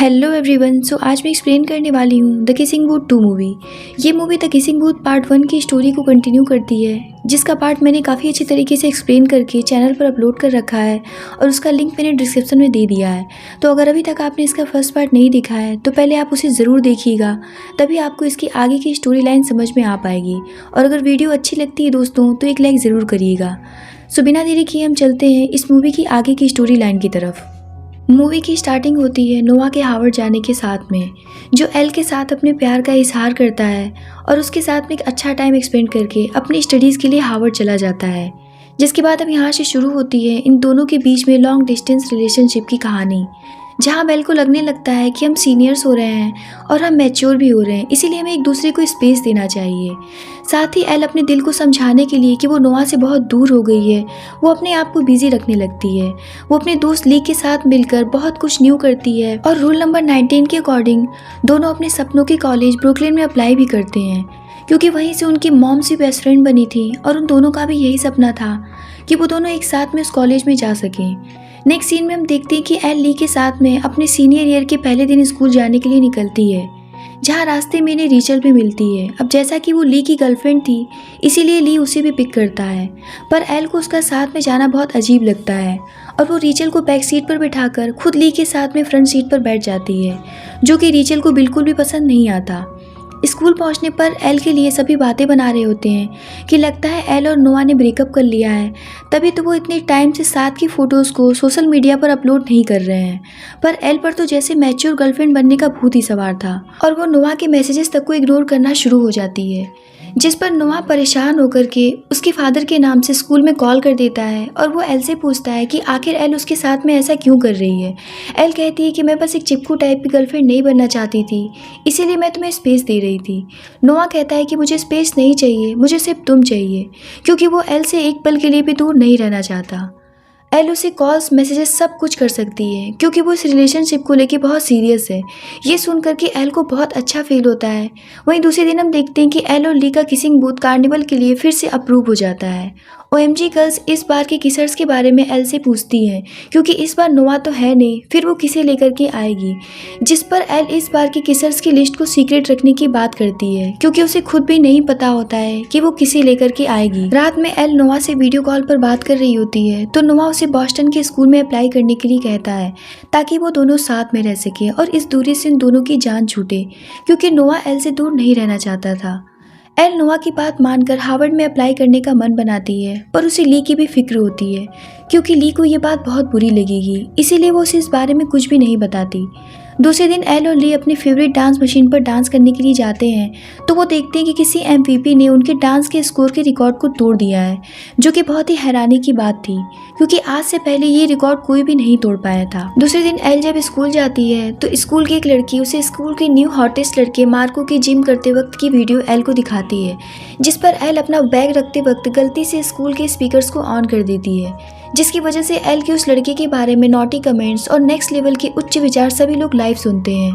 Hello everyone. आज मैं explain करने वाली हूँ द किसिंग बूथ 2 मूवी। ये movie the kissing booth part 1 की स्टोरी को कंटिन्यू करती है, जिसका पार्ट मैंने काफ़ी अच्छी तरीके से एक्सप्लेन करके चैनल पर अपलोड कर रखा है और उसका लिंक मैंने डिस्क्रिप्शन में दे दिया है। तो अगर अभी तक आपने इसका फर्स्ट पार्ट नहीं देखा है तो पहले आप उसे ज़रूर देखिएगा, तभी आपको इसकी आगे की स्टोरी लाइन समझ में आ पाएगी। और अगर वीडियो अच्छी लगती है दोस्तों तो एक लाइक ज़रूर करिएगा। बिना देरी किए हम चलते हैं इस मूवी की आगे की स्टोरी लाइन की तरफ। मूवी की स्टार्टिंग होती है नोआ के हार्वर्ड जाने के साथ में, जो एल के साथ अपने प्यार का इजहार करता है और उसके साथ में एक अच्छा टाइम स्पेंड करके अपनी स्टडीज़ के लिए हार्वर्ड चला जाता है। जिसके बाद अब यहाँ से शुरू होती है इन दोनों के बीच में लॉन्ग डिस्टेंस रिलेशनशिप की कहानी, जहाँ बेल को लगने लगता है कि हम सीनियर्स हो रहे हैं और हम मैच्योर भी हो रहे हैं, इसीलिए हमें एक दूसरे को स्पेस देना चाहिए। साथ ही एल अपने दिल को समझाने के लिए कि वो नोआ से बहुत दूर हो गई है, वो अपने आप को बिजी रखने लगती है। वो अपने दोस्त ली के साथ मिलकर बहुत कुछ न्यू करती है और रूल नंबर 19 के अकॉर्डिंग दोनों अपने सपनों के कॉलेज ब्रुकलिन में अप्लाई भी करते हैं, क्योंकि वहीं से उनकी मॉम से बेस्ट फ्रेंड बनी थी और उन दोनों का भी यही सपना था कि वो दोनों एक साथ में उस कॉलेज में जा सकें। नेक्स्ट सीन में हम देखते हैं कि एल ली के साथ में अपने सीनियर ईयर के पहले दिन स्कूल जाने के लिए निकलती है, जहाँ रास्ते में इन्हें रीचल भी मिलती है। अब जैसा कि वो ली की गर्लफ्रेंड थी इसीलिए ली उसे भी पिक करता है, पर एल को उसका साथ में जाना बहुत अजीब लगता है और वो रीचल को बैक सीट पर बिठाकर खुद ली के साथ में फ्रंट सीट पर बैठ जाती है, जो कि रीचल को बिल्कुल भी पसंद नहीं आता। स्कूल पहुंचने पर एल के लिए सभी बातें बना रहे होते हैं कि लगता है एल और नोआ ने ब्रेकअप कर लिया है, तभी तो वो इतने टाइम से साथ की फ़ोटोज़ को सोशल मीडिया पर अपलोड नहीं कर रहे हैं। पर एल पर तो जैसे मैच्योर गर्लफ्रेंड बनने का भूत ही सवार था और वो नोआ के मैसेजेस तक को इग्नोर करना शुरू हो जाती है, जिस पर नोआ परेशान होकर के उसके फादर के नाम से स्कूल में कॉल कर देता है और वो एल से पूछता है कि आखिर एल उसके साथ में ऐसा क्यों कर रही है। एल कहती है कि मैं बस एक चिपकू टाइप की गर्लफ्रेंड नहीं बनना चाहती थी, इसीलिए मैं तुम्हें स्पेस दे रही थी। नोआ कहता है कि मुझे स्पेस नहीं चाहिए, मुझे सिर्फ तुम चाहिए, क्योंकि वो एल से एक पल के लिए भी दूर नहीं रहना चाहता। एल उसे कॉल्स मैसेजेस सब कुछ कर सकती है, क्योंकि वो इस रिलेशनशिप को लेके बहुत सीरियस है। ये सुन कर के एल को बहुत अच्छा फील होता है। वहीं दूसरे दिन हम देखते हैं कि एल और ली का किसिंग बूथ कार्निवल के लिए फिर से अप्रूव हो जाता है। OMG गर्ल्स इस बार के किसर्स के बारे में एल से पूछती हैं, क्योंकि इस बार नोआ तो है नहीं, फिर वो किसे लेकर के आएगी। जिस पर एल इस बार के किसर्स की लिस्ट को सीक्रेट रखने की बात करती है, क्योंकि उसे खुद भी नहीं पता होता है कि वो किसे लेकर के आएगी। रात में एल नोआ से वीडियो कॉल पर बात कर रही होती है, तो नोआ उसे बॉस्टन के स्कूल में अप्लाई करने के लिए कहता है, ताकि वो दोनों साथ में रह सके और इस दूरी से इन दोनों की जान छूटे, क्योंकि नोआ एल से दूर नहीं रहना चाहता था। एल नोआ की बात मानकर हार्वर्ड में अप्लाई करने का मन बनाती है, पर उसे ली की भी फिक्र होती है, क्योंकि ली को ये बात बहुत बुरी लगेगी, इसीलिए वो उसे इस बारे में कुछ भी नहीं बताती। दूसरे दिन एल और ली अपनी फेवरेट डांस मशीन पर डांस करने के लिए जाते हैं, तो वो देखते हैं कि किसी MVP ने उनके डांस के स्कोर के रिकॉर्ड को तोड़ दिया है, जो कि बहुत ही हैरानी की बात थी, क्योंकि आज से पहले ये रिकॉर्ड कोई भी नहीं तोड़ पाया था। दूसरे दिन एल जब स्कूल जाती है तो स्कूल की एक लड़की उसे स्कूल के न्यू हॉटेस्ट लड़के मार्को की जिम करते वक्त की वीडियो एल को दिखाती है, जिस पर एल अपना बैग रखते वक्त गलती से स्कूल के स्पीकर्स को ऑन कर देती है, जिसकी वजह से एल के उस लड़के के बारे में नॉटी कमेंट्स और नेक्स्ट लेवल के उच्च विचार सभी लोग लाइव सुनते हैं।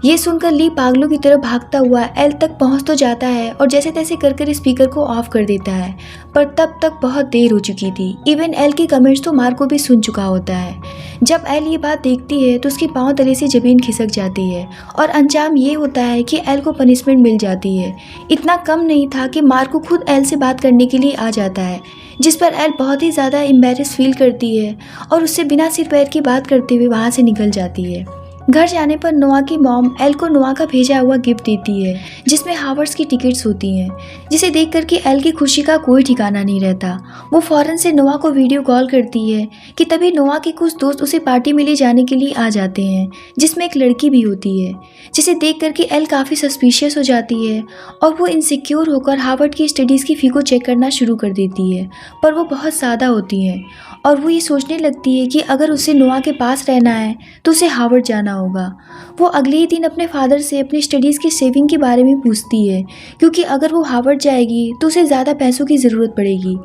ये सुनकर ली पागलों की तरह भागता हुआ एल तक पहुंच तो जाता है और जैसे तैसे कर स्पीकर को ऑफ कर देता है, पर तब तक बहुत देर हो चुकी थी। इवन एल के कमेंट्स तो मार्को भी सुन चुका होता है। जब एल ये बात देखती है तो उसके पांव तले से जमीन खिसक जाती है और अंजाम ये होता है कि एल को पनिशमेंट मिल जाती है। इतना कम नहीं था कि मार्को खुद एल से बात करने के लिए आ जाता है, जिस पर एल बहुत ही ज़्यादा एम्बेरस फील करती है और उससे बिना सिर पैर की बात करते हुए वहाँ से निकल जाती है। घर जाने पर नोआ की मॉम एल को नोआ का भेजा हुआ गिफ्ट देती है, जिसमें हार्वर्ड्स की टिकट्स होती हैं, जिसे देख कर के एल की खुशी का कोई ठिकाना नहीं रहता। वो फ़ौरन से नोआ को वीडियो कॉल करती है कि तभी नोआ के कुछ दोस्त उसे पार्टी में ले जाने के लिए आ जाते हैं, जिसमें एक लड़की भी होती है, जिसे देख कर के एल काफ़ी सस्पिशियस हो जाती है और वो इनसिक्योर होकर हार्वर्ड की स्टडीज़ की फ़ी को चेक करना शुरू कर देती है। पर वो बहुत ज़्यादा होती हैं और वो ये सोचने लगती है कि अगर उसे नोआ के पास रहना है तो उसे हार्वर्ड जाना होगा। वो अगले ही दिन अपने फादर से अपनी स्टडीज़ की सेविंग के बारे में पूछती है, क्योंकि अगर वो हार्वर्ड जाएगी तो उसे ज़्यादा पैसों की ज़रूरत पड़ेगी,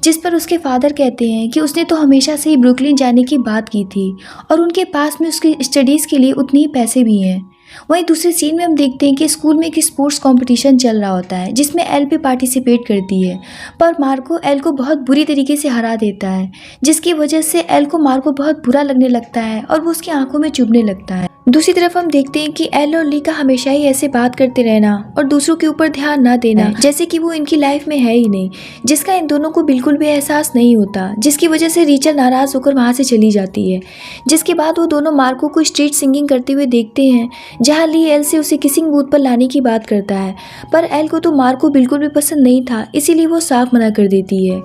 जिस पर उसके फादर कहते हैं कि उसने तो हमेशा से ही ब्रुकलिन जाने की बात की थी और उनके पास में उसकी स्टडीज़ के लिए उतने ही पैसे भी हैं। वहीं दूसरे सीन में हम देखते हैं कि स्कूल में एक स्पोर्ट्स कंपटीशन चल रहा होता है, जिसमें एल भी पार्टिसिपेट करती है, पर मार्को एल को बहुत बुरी तरीके से हरा देता है, जिसकी वजह से एल को मार्को बहुत बुरा लगने लगता है और वो उसकी आंखों में चुभने लगता है। दूसरी तरफ हम देखते हैं कि एल और ली का हमेशा ही ऐसे बात करते रहना और दूसरों के ऊपर ध्यान ना देना जैसे कि वो इनकी लाइफ में है ही नहीं, जिसका इन दोनों को बिल्कुल भी एहसास नहीं होता, जिसकी वजह से रीचल नाराज होकर वहां से चली जाती है। जिसके बाद वो दोनों मार्को को स्ट्रीट सिंगिंग करते हुए देखते हैं, जहाँ ली एल से उसे किसिंग बूथ पर लाने की बात करता है, पर एल को तो मार्को बिल्कुल भी पसंद नहीं था, इसीलिए वो साफ मना कर देती है।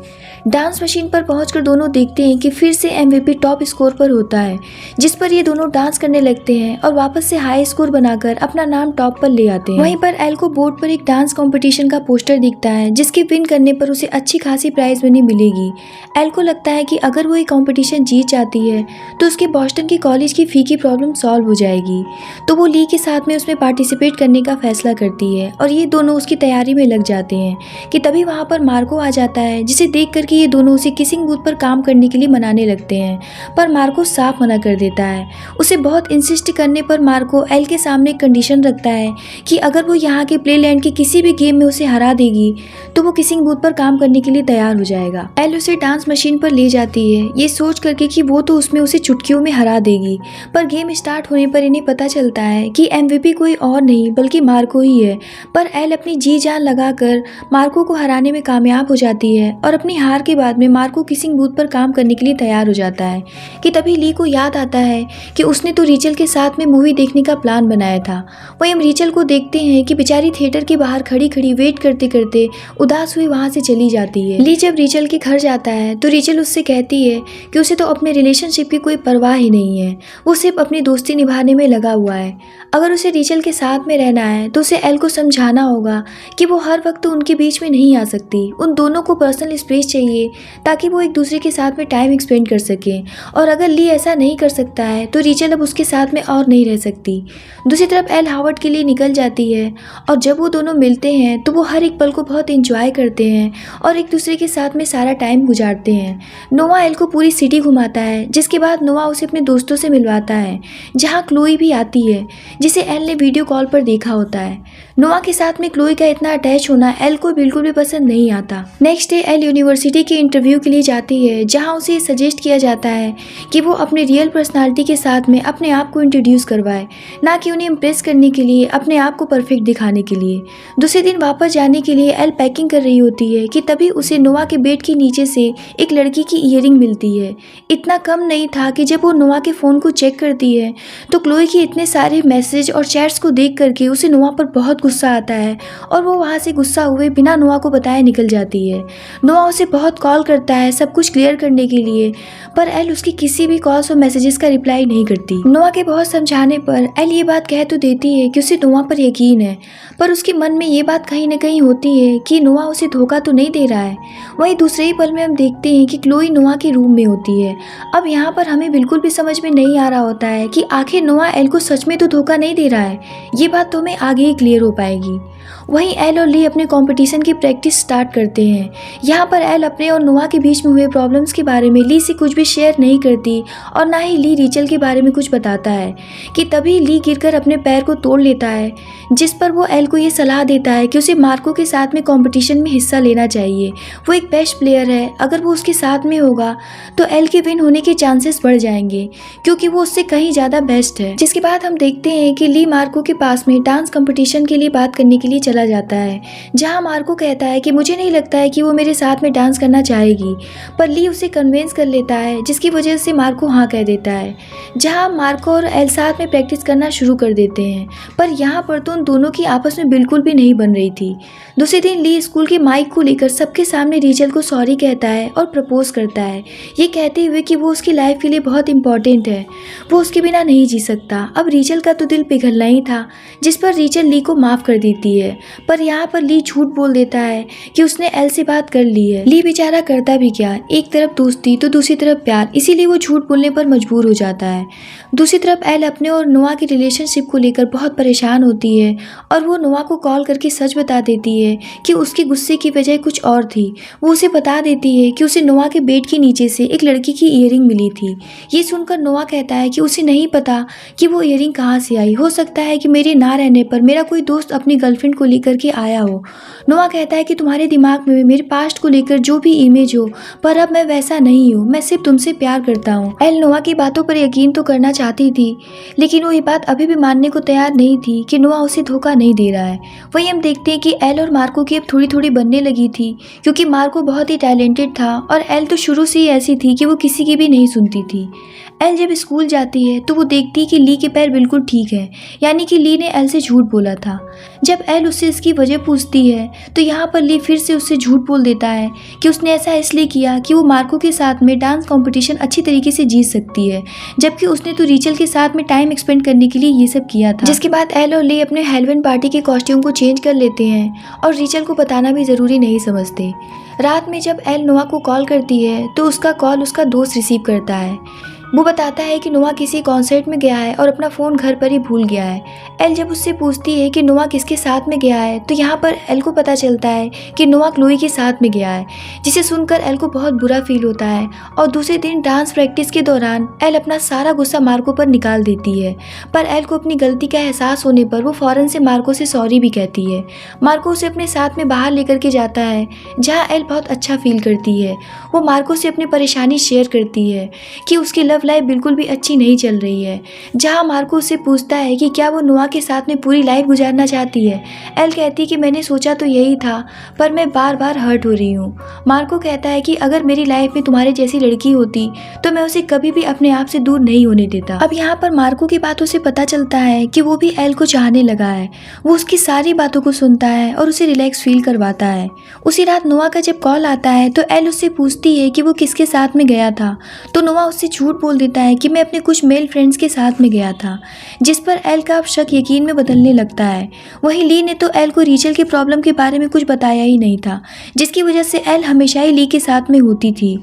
डांस मशीन पर पहुंचकर दोनों देखते हैं कि फिर से MVP टॉप स्कोर पर होता है, जिस पर ये दोनों डांस करने लगते हैं और वापस से हाई स्कोर बनाकर अपना नाम टॉप पर ले आते हैं। वहीं पर एल को बोर्ड पर एक डांस कंपटीशन का पोस्टर दिखता है, जिसके विन करने पर उसे अच्छी खासी प्राइज मनी मिलेगी। एल को लगता है कि अगर वो ये कंपटीशन जीत जाती है तो उसके बॉस्टन के कॉलेज की फी की प्रॉब्लम सॉल्व हो जाएगी, तो वो ली के साथ में उसमें पार्टिसिपेट करने का फैसला करती है और ये दोनों उसकी तैयारी में लग जाते हैं कि तभी वहाँ पर मार्को आ जाता है, जिसे देख कर ये दोनों उसे किसिंग बूथ पर काम करने के लिए मनाने लगते हैं, पर मार्को साफ मना कर देता है। उसे बहुत इंसिस्ट करने पर मार्को एल के सामने एक कंडीशन रखता है कि अगर वो यहाँ के प्लेलैंड के किसी भी गेम में उसे हरा देगी तो वो किसिंग बूथ पर काम करने के लिए तैयार हो जाएगा। एल उसे डांस मशीन पर ले जाती है, ये सोच करके कि वो तो उसमें उसे चुटकियों में हरा देगी, पर गेम स्टार्ट होने पर इन्हें पता चलता है कि MVP कोई और नहीं बल्कि मार्को ही है। पर एल अपनी जी जान लगाकर मार्को को हराने में कामयाब हो जाती है और अपनी हार के बाद में मार्को किसिंग बूथ पर काम करने के लिए तैयार हो जाता है कि तभी ली को याद आता है कि उसने तो रीचल के साथ में मूवी देखने का प्लान बनाया था। वहीं हम रीचल को देखते हैं कि बेचारी थिएटर के बाहर खड़ी खड़ी वेट करते करते उदास हुई वहां से चली जाती है। ली जब रीचल के घर जाता है तो रीचल उससे कहती है कि उसे तो अपने रिलेशनशिप की कोई परवाह ही नहीं है, वो सिर्फ अपनी दोस्ती निभाने में लगा हुआ है। अगर उसे रीचल के साथ में रहना है तो उसे एल को समझाना होगा कि वो हर वक्त उनके बीच में नहीं आ सकती, उन दोनों को पर्सनल स्पेस चाहिए ताकि वो एक दूसरे के साथ में टाइम स्पेंड कर सके, और अगर ली ऐसा नहीं कर सकता है तो रीचल अब उसके साथ में और नहीं रह सकती। दूसरी तरफ एल हार्वर्ड के लिए निकल जाती है और जब वो दोनों मिलते हैं तो वो हर एक पल को बहुत इंजॉय करते हैं और एक दूसरे के साथ में सारा टाइम गुजारते हैं। नोआ एल को पूरी सिटी घुमाता है, जिसके बाद नोआ उसे अपने दोस्तों से मिलवाता है, जहाँ क्लोई भी आती है, जिसे एल ने वीडियो कॉल पर देखा होता है। नोआ के साथ में क्लोई का इतना अटैच होना एल को बिल्कुल भी पसंद नहीं आता। नेक्स्ट डे एल यूनिवर्सिटी के इंटरव्यू के लिए जाती है, जहां उसे सजेस्ट किया जाता है कि वो अपने रियल पर्सनालिटी के साथ में अपने आप को इंट्रोड्यूस करवाए, ना कि उन्हें इम्प्रेस करने के लिए, अपने आप को परफेक्ट दिखाने के लिए। दूसरे दिन वापस जाने के लिए एल पैकिंग कर रही होती है कि तभी उसे नोआ के बेड के नीचे से एक लड़की की ईयरिंग मिलती है। इतना कम नहीं था कि जब वो नोआ के फ़ोन को चेक करती है तो क्लोई के इतने सारे मैसेज और चैट्स को देख करके उसे नोआ पर बहुत गुस्सा आता है और वो वहाँ से गुस्सा हुए बिना नोआ को बताए निकल जाती है। नोआ उसे बहुत कॉल करता है सब कुछ क्लियर करने के लिए, पर एल उसकी किसी भी कॉल्स और मैसेजेस का रिप्लाई नहीं करती। नोआ के बहुत समझाने पर एल ये बात कह तो देती है कि उसे नोआ पर यकीन है, पर उसके मन में ये बात कहीं न कहीं होती है कि नोआ उसे धोखा तो नहीं दे रहा है। वहीं दूसरे ही पल में हम देखते हैं कि क्लोई नोआ के रूम में होती है। अब यहाँ पर हमें बिल्कुल भी समझ में नहीं आ रहा होता है कि आखिर नोआ एल को सच में तो धोखा नहीं दे रहा है, ये बात तो हमें आगे ही क्लियर हो पाएगी। वहीं एल और ली अपने कंपटीशन की प्रैक्टिस स्टार्ट करते हैं। यहाँ पर एल अपने और नोआ के बीच में हुए प्रॉब्लम्स के बारे में ली से कुछ भी शेयर नहीं करती और ना ही ली रीचल के बारे में कुछ बताता है कि तभी ली गिरकर अपने पैर को तोड़ लेता है, जिस पर वो एल को ये सलाह देता है कि उसे मार्को के साथ में कंपटीशन में हिस्सा लेना चाहिए। वो एक बेस्ट प्लेयर है, अगर वो उसके साथ में होगा तो एल के विन होने के चांसेस बढ़ जाएंगे क्योंकि वो उससे कहीं ज़्यादा बेस्ट है। जिसके बाद हम देखते हैं कि ली मार्को के पास में डांस कंपटीशन के लिए बात करने के लिए चला जाता है, जहां मार्को कहता है कि मुझे नहीं लगता है कि वो मेरे साथ में डांस करना चाहेगी, पर ली उसे कन्विंस कर लेता है, जिसकी वजह से मार्को हाँ कह देता है। जहां मार्को और एल साथ में प्रैक्टिस करना शुरू कर देते हैं, पर यहाँ पर तो उन दोनों की आपस में बिल्कुल भी नहीं बन रही थी। दूसरे दिन ली स्कूल के माइक को लेकर सबके सामने रीचल को सॉरी कहता है और प्रपोज करता है, ये कहते हुए कि वो उसकी लाइफ के लिए बहुत इंपॉर्टेंट है, वो उसके बिना नहीं जी सकता। अब रीचल का तो दिल पिघलना ही था, जिस पर रीचल ली को माफ़ कर देती है, पर यहाँ पर ली झूठ बोल देता है कि उसने एल से बात कर ली है। ली बेचारा करता भी क्या, एक तरफ दोस्ती तो दूसरी तरफ प्यार, इसीलिए वो झूठ बोलने पर मजबूर हो जाता है। दूसरी तरफ एल अपने और नोआ की रिलेशनशिप को लेकर बहुत परेशान होती है और वो नोआ को कॉल करके सच बता देती है कि उसके गुस्से की वजह कुछ और थी। वो उसे बता देती है कि उसे नोआ के बेड के नीचे से एक लड़की की ईयरिंग मिली थी। ये सुनकर नोआ कहता है कि उसे नहीं पता कि वो ईयरिंग कहाँ से आई, हो सकता है कि मेरे ना रहने पर मेरा कोई दोस्त दोस्त अपनी गर्लफ्रेंड को लेकर के आया हो। नोआ कहता है कि तुम्हारे दिमाग में मेरे पास्ट को लेकर जो भी इमेज हो, पर अब मैं वैसा नहीं हूँ, मैं सिर्फ तुमसे प्यार करता हूँ। एल नोआ की बातों पर यकीन तो करना चाहती थी, लेकिन वो ये बात अभी भी मानने को तैयार नहीं थी कि नोआ उसे धोखा नहीं दे रहा है। वहीं हम देखते हैं कि एल और मार्को की अब थोड़ी थोड़ी बनने लगी थी, क्योंकि मार्को बहुत ही टैलेंटेड था और एल तो शुरू से ही ऐसी थी कि वो किसी की भी नहीं सुनती थी। एल जब स्कूल जाती है तो वो देखती है कि ली के पैर बिल्कुल ठीक है, यानी कि ली ने एल से झूठ बोला था। जब एल उससे इसकी वजह पूछती है तो यहाँ पर ली फिर से उससे झूठ बोल देता है कि उसने ऐसा इसलिए किया कि वो मार्को के साथ में डांस कंपटीशन अच्छी तरीके से जीत सकती है, जबकि उसने तो रीचल के साथ में टाइम स्पेंड करने के लिए ये सब किया था। जिसके बाद एल और ली अपने हेलोवीन पार्टी के कॉस्ट्यूम को चेंज कर लेते हैं और रीचल को बताना भी ज़रूरी नहीं समझते। रात में जब एल नोआ को कॉल करती है तो उसका कॉल उसका दोस्त रिसीव करता है। वो बताता है कि नोआ किसी कॉन्सर्ट में गया है और अपना फ़ोन घर पर ही भूल गया है। एल जब उससे पूछती है कि नोआ किसके साथ में गया है तो यहाँ पर एल को पता चलता है कि नोआ क्लोई के साथ में गया है, जिसे सुनकर एल को बहुत बुरा फील होता है। और दूसरे दिन डांस प्रैक्टिस के दौरान एल अपना सारा गुस्सा मार्को पर निकाल देती है, पर एल को अपनी गलती का एहसास होने पर वो फ़ौरन से मार्को से सॉरी भी कहती है। मार्को उसे अपने साथ में बाहर लेकर के जाता है, जहाँ एल बहुत अच्छा फील करती है। वो मार्को से अपनी परेशानी शेयर करती है कि उसकी लव लाइफ बिल्कुल भी अच्छी नहीं चल रही है, जहां मार्को उससे पूछता है कि क्या वो नोआ के साथ में पूरी लाइफ गुजारना चाहती है। एल कहती है कि मैंने सोचा तो यही था, पर मैं बार बार हर्ट हो रही हूँ। मार्को कहता है कि अगर मेरी लाइफ में तुम्हारे जैसी लड़की होती तो मैं उसे कभी भी अपने आप से दूर नहीं होने देता। अब यहाँ पर मार्को की बातों से पता चलता है कि वो भी एल को चाहने लगा है। वो उसकी सारी बातों को सुनता है और उसे रिलैक्स फील करवाता है। उसी रात नोआ का जब कॉल आता है तो एल उससे पूछती है कि वो किसके साथ में गया था, तो नोआ उससे झूठ बोल देता है कि मैं अपने कुछ मेल फ्रेंड्स के साथ में गया था, जिस पर एल का अब शक यकीन में बदलने लगता है। वहीं ली ने तो एल को रीचल की प्रॉब्लम के बारे में कुछ बताया ही नहीं था, जिसकी वजह से एल हमेशा ही ली के साथ में होती थी।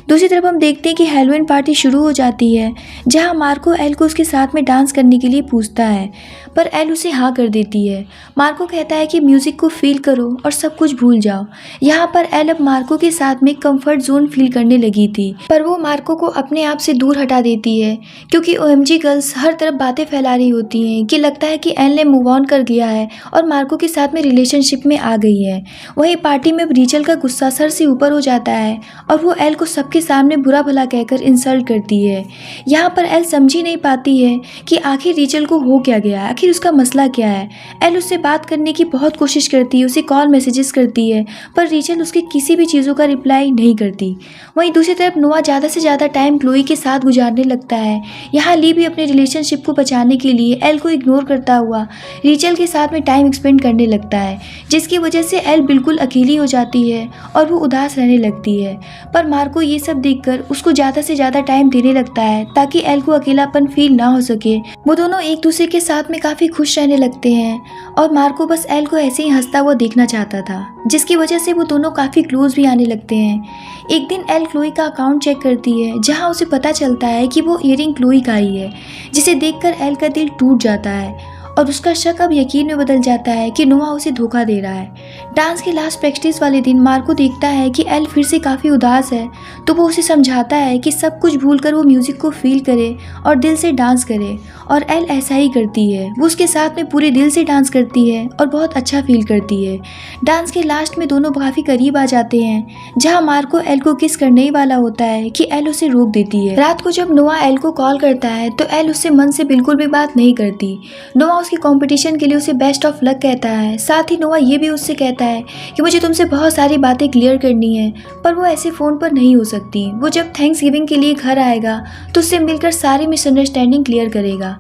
दूसरी तरफ हम देखते हैं कि हेलोवीन पार्टी शुरू हो जाती है, जहां मार्को एल को उसके साथ में डांस करने के लिए पूछता है, पर एल उसे हाँ कर देती है। मार्को कहता है कि म्यूजिक को फील करो और सब कुछ भूल जाओ। यहाँ पर एल अब मार्को के साथ में कंफर्ट जोन फील करने लगी थी, पर वो मार्को को अपने आप से दूर हटा देती है, क्योंकि OMG गर्ल्स हर तरफ बातें फैला रही होती हैं कि लगता है कि एल ने मूव ऑन कर गया है और मार्को के साथ में रिलेशनशिप में आ गई है। वहीं पार्टी में रीचल का गुस्सा सर से ऊपर हो जाता है और वो एल को सबके सामने बुरा भला कहकर इंसल्ट करती है। यहाँ पर एल समझ ही नहीं पाती है कि आखिर रीचल को हो क्या गया, आखिर उसका मसला क्या है। एल उससे बात करने की बहुत कोशिश करती है, उसे कॉल मैसेजेस करती है, पर रीचल उसके किसी भी चीज़ों का रिप्लाई नहीं करती। वहीं दूसरी तरफ नोआ ज़्यादा से ज़्यादा टाइम क्लोई के साथ गुजारने लगता है। यहाँ ली भी अपने रिलेशनशिप को बचाने के लिए एल को इग्नोर करता हुआ रीचल के साथ में टाइम स्पेंड करने लगता है, जिसकी वजह से एल बिल्कुल अकेली हो जाती है और वो उदास रहने लगती है। पर मार्को ये सब देखकर उसको ज़्यादा से ज़्यादा टाइम देने लगता है ताकि एल को अकेलापन फील ना हो सके। वो दोनों एक दूसरे के साथ में काफ़ी खुश रहने लगते हैं और मार्को बस एल को ऐसे ही हंसता हुआ देखना चाहता था, जिसकी वजह से वो दोनों काफ़ी क्लोज भी आने लगते हैं। एक दिन एल क्लोई का अकाउंट चेक करती है, जहां उसे पता चलता है कि वो ईयरिंग क्लोई का ही है, जिसे देखकर एल का दिल टूट जाता है और उसका शक अब यकीन में बदल जाता है कि नोआ उसे धोखा दे रहा है। डांस के लास्ट प्रैक्टिस वाले दिन मार्को देखता है कि एल फिर से काफ़ी उदास है, तो वो उसे समझाता है कि सब कुछ भूलकर वो म्यूज़िक को फील करे और दिल से डांस करे, और एल ऐसा ही करती है। वो उसके साथ में पूरे दिल से डांस करती है और बहुत अच्छा फील करती है। डांस के लास्ट में दोनों काफ़ी करीब आ जाते हैं, जहाँ मार्को एल को किस करने ही वाला होता है कि एल उसे रोक देती है। रात को जब नोआ एल को कॉल करता है तो एल उससे मन से बिल्कुल भी बात नहीं करती। नोआ उसकी कंपटीशन के लिए उसे बेस्ट ऑफ लक कहता है। साथ ही नोआ ये भी उससे कहता है कि मुझे तुमसे बहुत सारी बातें क्लियर करनी है, पर वो ऐसे फ़ोन पर नहीं हो सकती। वो जब थैंक्सगिविंग के लिए घर आएगा तो उससे मिलकर सारी मिसअंडरस्टैंडिंग क्लियर करेगा।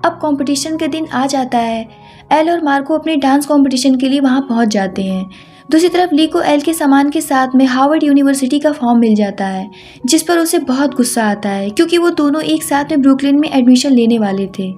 अब कंपटीशन के दिन आ जाता है। एल और मार्को अपने डांस कंपटीशन के लिए वहाँ पहुँच जाते हैं। दूसरी तरफ ली को एल के सामान के साथ में हार्वर्ड यूनिवर्सिटी का फॉर्म मिल जाता है, जिस पर उसे बहुत गुस्सा आता है, क्योंकि वो दोनों एक साथ में ब्रुकलिन में एडमिशन लेने वाले थे।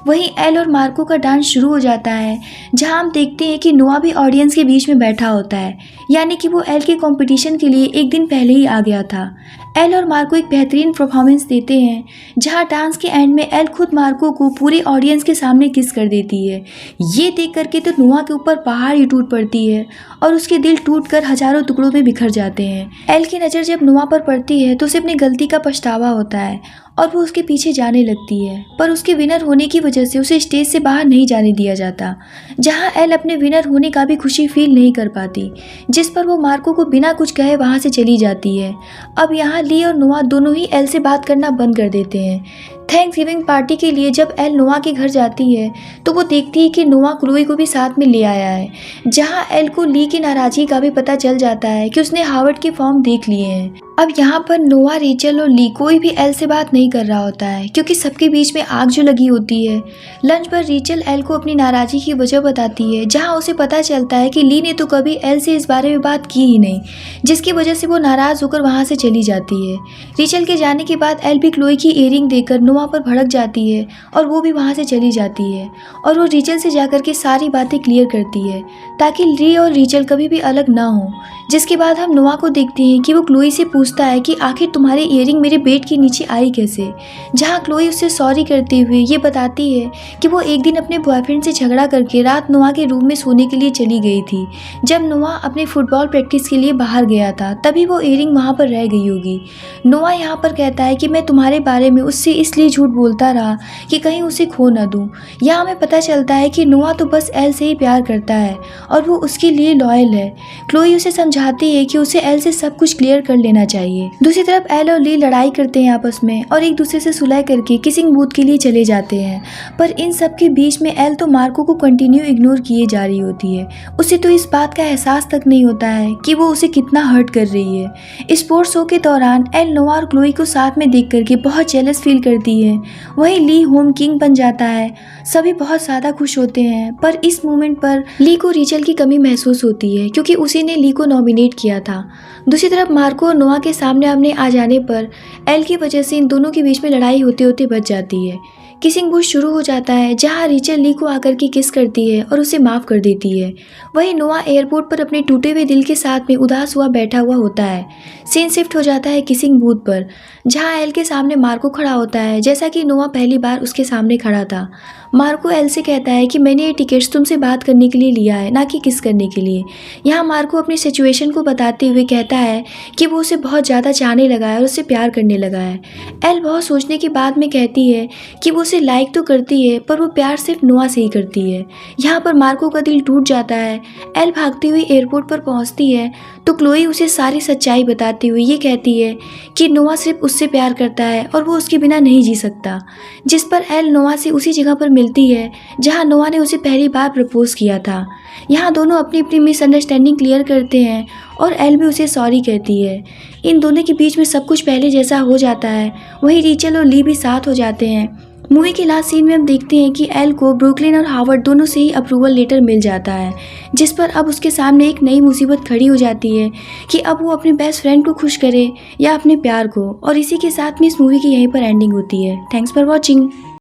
वहीं एल और मार्को का डांस शुरू हो जाता है, जहां हम देखते हैं कि नोआ भी ऑडियंस के बीच में बैठा होता है, यानी कि वो एल के कंपटीशन के लिए एक दिन पहले ही आ गया था। एल और मार्को एक बेहतरीन परफॉर्मेंस देते हैं, जहां डांस के एंड में एल खुद मार्को को पूरे ऑडियंस के सामने किस कर देती है। ये देख करके तो नोआ के ऊपर पहाड़ ही टूट पड़ती है और उसके दिल टूटकर हजारों टुकड़ों में बिखर जाते हैं। एल की नज़र जब नोआ पर पड़ती है तो उसे अपनी गलती का पछतावा होता है और वो उसके पीछे जाने लगती है, पर उसके विनर होने की वजह से उसे स्टेज से बाहर नहीं जाने दिया जाता, जहां एल अपने विनर होने का भी खुशी फील नहीं कर पाती, जिस पर वो मार्को को बिना कुछ कहे वहां से चली जाती है। अब यहाँ ली और नोआ दोनों ही एल से बात करना बंद कर देते हैं। थैंक्सगिविंग पार्टी के लिए जब एल नोआ के घर जाती है तो वो देखती है कि नोआ क्लोई को भी साथ में ले आया है, जहां एल को ली की नाराज़गी का भी पता चल जाता है कि उसने हार्वर्ड के फॉर्म देख लिए हैं। अब यहाँ पर नोआ, रेचल और ली कोई भी एल से बात नहीं कर रहा होता है, क्योंकि सबके बीच में आग जो लगी होती है। लंच पर रेचल एल को अपनी नाराज़गी की वजह बताती है, जहाँ उसे पता चलता है कि ली ने तो कभी एल से इस बारे में बात की ही नहीं, जिसकी वजह से वो नाराज़ होकर वहाँ से चली जाती है। रेचल के जाने के बाद एल भी क्लोई की इयरिंग देखकर नोआ पर भड़क जाती है और वो भी वहाँ से चली जाती है, और वो रेचल से जाकर के सारी बातें क्लियर करती है ताकि ली और रेचल कभी भी अलग ना हो। जिसके बाद हम नोआ को देखते हैं कि वो क्लोई से पूछता है कि आखिर तुम्हारी इयरिंग मेरे बेड के नीचे आई कैसे, जहाँ क्लोई उससे सॉरी करते हुए ये बताती है कि वो एक दिन अपने बॉयफ्रेंड से झगड़ा करके रात नोआ के रूम में सोने के लिए चली गई थी। जब नोआ अपने फुटबॉल प्रैक्टिस के लिए बाहर गया था तभी वो इयरिंग वहाँ पर रह गई होगी। नोआ यहाँ पर कहता है कि मैं तुम्हारे बारे में उससे इसलिए झूठ बोलता रहा कि कहीं उसे खो न दूँ। यहाँ हमें पता चलता है कि नोआ तो बस एल से ही प्यार करता है और वो उसके लिए लॉयल है। क्लोई उसे समझाती है कि उसे एल से सब कुछ क्लियर कर लेना चाहिए। दूसरी तरफ एल और ली लड़ाई करते हैं आपस में और एक दूसरे से सुलह करके किसिंग बूथ के लिए चले जाते हैं, पर इन सब के बीच में एल तो मार्को को कंटिन्यू इग्नोर किए जा रही होती है। उसे तो इस बात का एहसास तक नहीं होता है कि वो उसे कितना हर्ट कर रही है। स्पोर्ट्स शो के दौरान एल नोआ और क्लोई को साथ में देख करके बहुत जेलस फील करती है। वहीं ली होम किंग बन जाता है, सभी बहुत ज़्यादा खुश होते हैं, पर इस मोमेंट पर ली को रेचल की कमी महसूस होती है क्योंकि उसी ने ली को नॉमिनेट किया था। दूसरी तरफ मार्को और नोआ के सामने आमने आ जाने पर एल की वजह से इन दोनों के बीच में लड़ाई होते होते बच जाती है। किसिंग बूथ शुरू हो जाता है, जहां रेचल ली को आकर के किस करती है और उसे माफ़ कर देती है। वहीं नोआ एयरपोर्ट पर अपने टूटे हुए दिल के साथ में उदास हुआ बैठा हुआ होता है। सीन शिफ्ट हो जाता है किसिंग बूथ पर, जहां एल के सामने मार्को खड़ा होता है, जैसा कि नोआ पहली बार उसके सामने खड़ा था। मार्को एल से कहता है कि मैंने ये टिकट्स तुमसे बात करने के लिए लिया है, ना कि किस करने के लिए। यहाँ मार्को अपनी सिचुएशन को बताते हुए कहता है कि वो उसे बहुत ज़्यादा चाहने लगा है और उससे प्यार करने लगा है। एल बहुत सोचने के बाद में कहती है कि वो उसे लाइक तो करती है, पर वो प्यार सिर्फ नोआ से ही करती है। यहाँ पर मार्को का दिल टूट जाता है। एल भागती हुई एयरपोर्ट पर पहुँचती है तो क्लोई उसे सारी सच्चाई बताते हुए ये कहती है कि नोआ सिर्फ उससे प्यार करता है और वो उसके बिना नहीं जी सकता। जिस पर एल नोआ से उसी जगह पर मिलती है जहां नोआ ने उसे पहली बार प्रपोज किया था। यहाँ दोनों अपनी अपनी मिसअंडरस्टैंडिंग क्लियर करते हैं और एल भी उसे सॉरी कहती है। इन दोनों के बीच में सब कुछ पहले जैसा हो जाता है। वहीं रेचल और ली भी साथ हो जाते हैं। मूवी के लास्ट सीन में हम देखते हैं कि एल को ब्रुकलिन और हार्वर्ड दोनों से ही अप्रूवल लेटर मिल जाता है, जिस पर अब उसके सामने एक नई मुसीबत खड़ी हो जाती है कि अब वो अपने बेस्ट फ्रेंड को खुश करे या अपने प्यार को। और इसी के साथ में इस मूवी की यहीं पर एंडिंग होती है। Thanks for watching.